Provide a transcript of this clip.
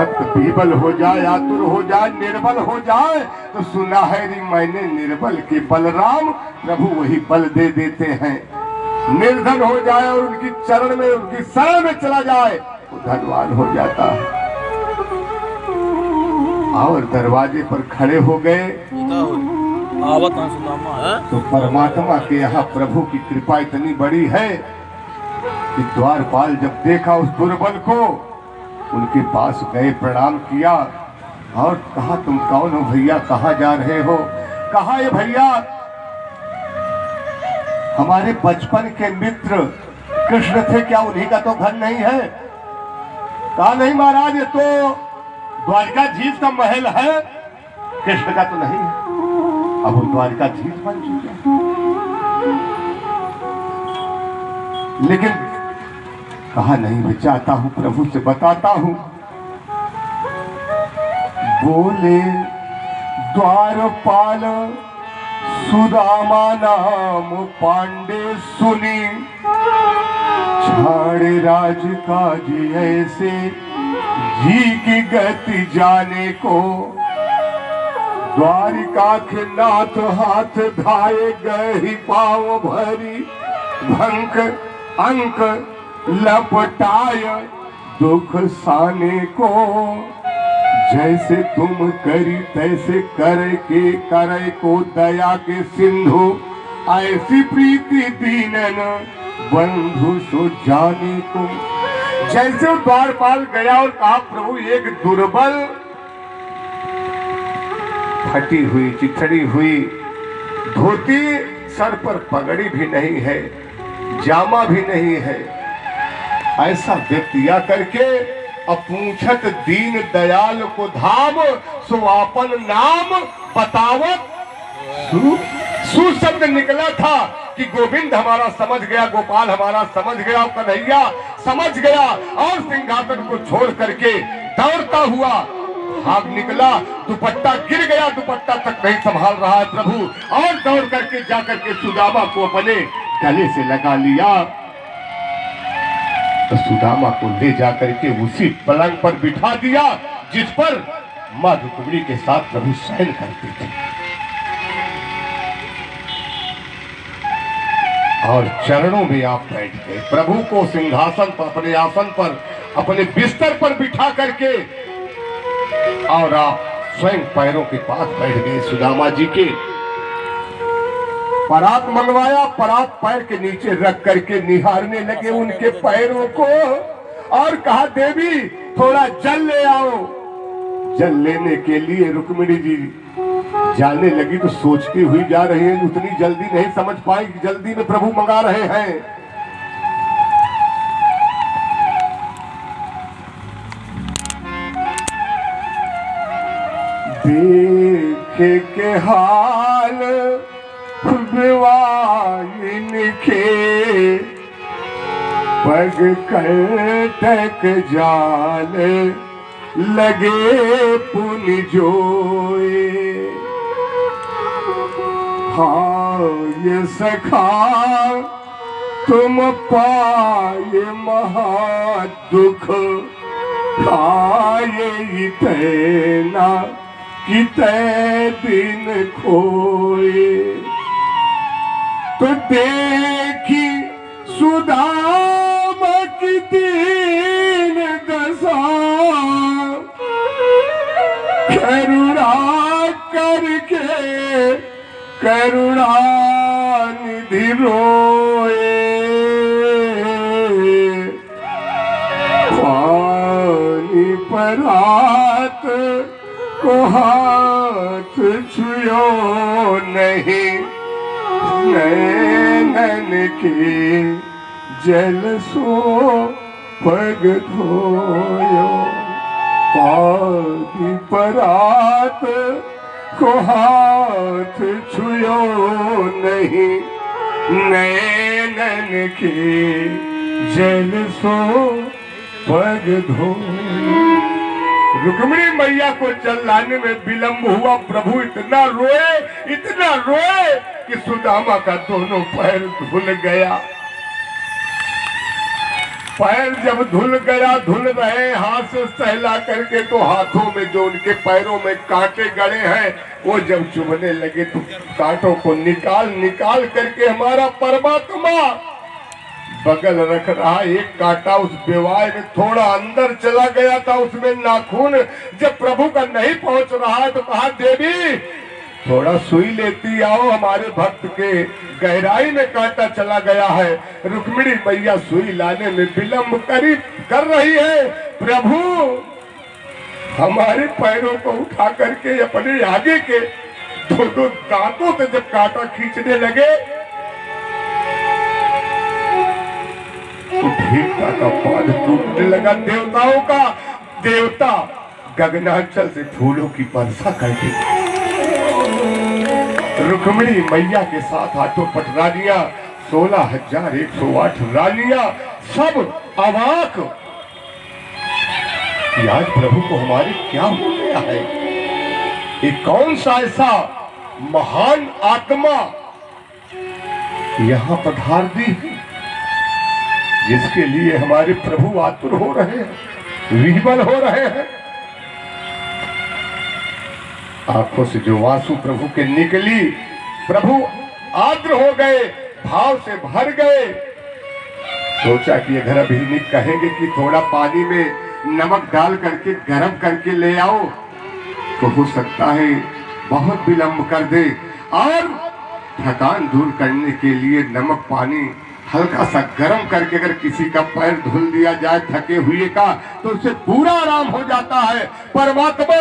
भक्त विबल हो जाए, आतुर हो जाए, निर्बल हो जाए, तो सुनहरी मैंने निर्बल के बलराम प्रभु वही बल दे देते हैं। निर्धन हो जाए और उनकी चरण में, उनकी शरण में चला जाए, वो धनवान हो जाता है। और दरवाजे पर खड़े हो गए तो परमात्मा के यहाँ प्रभु की कृपा इतनी बड़ी है कि द्वारपाल जब देखा उस दुर्बल को, उनके पास गए, प्रणाम किया और कहा, तुम कौन हो भैया, कहाँ जा रहे हो? कहा, ये भैया हमारे बचपन के मित्र कृष्ण थे, क्या उन्हीं का तो घर नहीं है? कहा, नहीं महाराज, ये तो द्वारकाधीश का महल है, कृष्ण का तो नहीं है। अब वो द्वारकाधीश बन चुके, लेकिन कहा, नहीं, मैं चाहता हूं, प्रभु से बताता हूं। बोले द्वारपाल, सुदामा नाम पांडे सुनी, छाड़े राज काज ऐसे जी की गति जाने को। द्वारिका के नाथ हाथ धाये गए ही पाँव भरी, भंक अंक लपटाय दुख साने को। जैसे तुम करी तैसे करे को दया के सिंधु, ऐसी प्रीति दीनन बंधु सो जाने को। जैसे द्वारपाल गया और कहा, प्रभु एक दुर्बल, फटी हुई, चिथड़ी हुई धोती, सर पर पगड़ी भी नहीं है, जामा भी नहीं है, ऐसा व्यक्ति या करके अपूछत दीन दयाल को धाम, सुवापन नाम बतावत सु शब्द निकला था कि गोविंद हमारा समझ गया, गोपाल हमारा समझ गया, कन्हैया समझ गया, और सिंहासन को छोड़ करके दौड़ता हुआ भाग निकला। दुपट्टा गिर गया, दुपट्टा तक नहीं संभाल रहा है प्रभु, और दौड़ करके जाकर के सुदामा को अपने गले से लगा लिया। तो सुदामा को ले जाकर के उसी पलंग पर बिठा दिया जिस पर माँ रुक्मिणी के साथ प्रभु शयन करते थे, और चरणों में आप बैठ गए। प्रभु को सिंहासन पर, अपने आसन पर, अपने बिस्तर पर बिठा करके, और आप स्वयं पैरों के पास बैठ गए सुदामा जी के। परात मंगवाया, परात पैर के नीचे रख करके निहारने लगे उनके पैरों को, और कहा, देवी थोड़ा जल ले आओ। जल लेने के लिए रुक्मिणी जी जाने लगी तो सोचती हुई जा रही है, उतनी जल्दी नहीं समझ पाई कि जल्दी में प्रभु मंगा रहे हैं। देखे के हाल विवाहिन के, पग कंटक जाल लगे पुन जोए। हाँ ये सखा तुम पाए महा दुख, खाए इतना कितने दिन खोए। तो देखी सुदामा की दीन दशा, करुणा करके करुणा निधि रोए। पानी परात को हाथ छुयो नहीं, नैनन के जल सो पग धोयो। पानी परात को हाथ छुयो नहीं, नैनन के जल सो पग धोयो। रुक्मिणी मैया को जल लाने में विलंब हुआ। प्रभु इतना रोए कि सुदामा का दोनों पैर धुल गया। पैर जब धुल गया, धुल रहे हाथ से सहला करके, तो हाथों में जो उनके पैरों में कांटे गड़े हैं वो जब चुभने लगे तो कांटों को निकाल निकाल करके हमारा परमात्मा बगल रख रहा। एक कांटा उस बेवाय में थोड़ा अंदर चला गया था, उसमें नाखून जब प्रभु का नहीं पहुंच रहा है तो कहा देवी थोड़ा सुई लेती आओ, हमारे भक्त के गहराई में कांटा चला गया है। रुक्मिणी मैया सुई लाने में विलंब कर रही है। प्रभु हमारे पैरों को उठा करके अपने आगे के दो दांतों से जब कांटा खींचने लगे तो देवता का पाद टूटने लगा। देवताओं का देवता गगनांचल से फूलों की वर्षा करते। रुक्मिणी मैया के साथ आठों पटरानियां 16,108 रानियां सब अवाक कि आज प्रभु को हमारे क्या हो गया है। ये कौन सा ऐसा महान आत्मा यहां पधार दी जिसके लिए हमारे प्रभु आतुर हो रहे हैं, विह्वल हो रहे हैं। आंखों से जो आंसू प्रभु के निकली, प्रभु आर्द्र हो गए, भाव से भर गए। सोचा कि अगर अभी कहेंगे कि थोड़ा पानी में नमक डाल करके गर्म करके ले आओ तो हो सकता है बहुत विलंब कर दे, और थकान दूर करने के लिए नमक पानी हल्का सा गर्म करके अगर किसी का पैर धुल दिया जाए थके हुए का तो उससे पूरा आराम हो जाता है। परमात्मा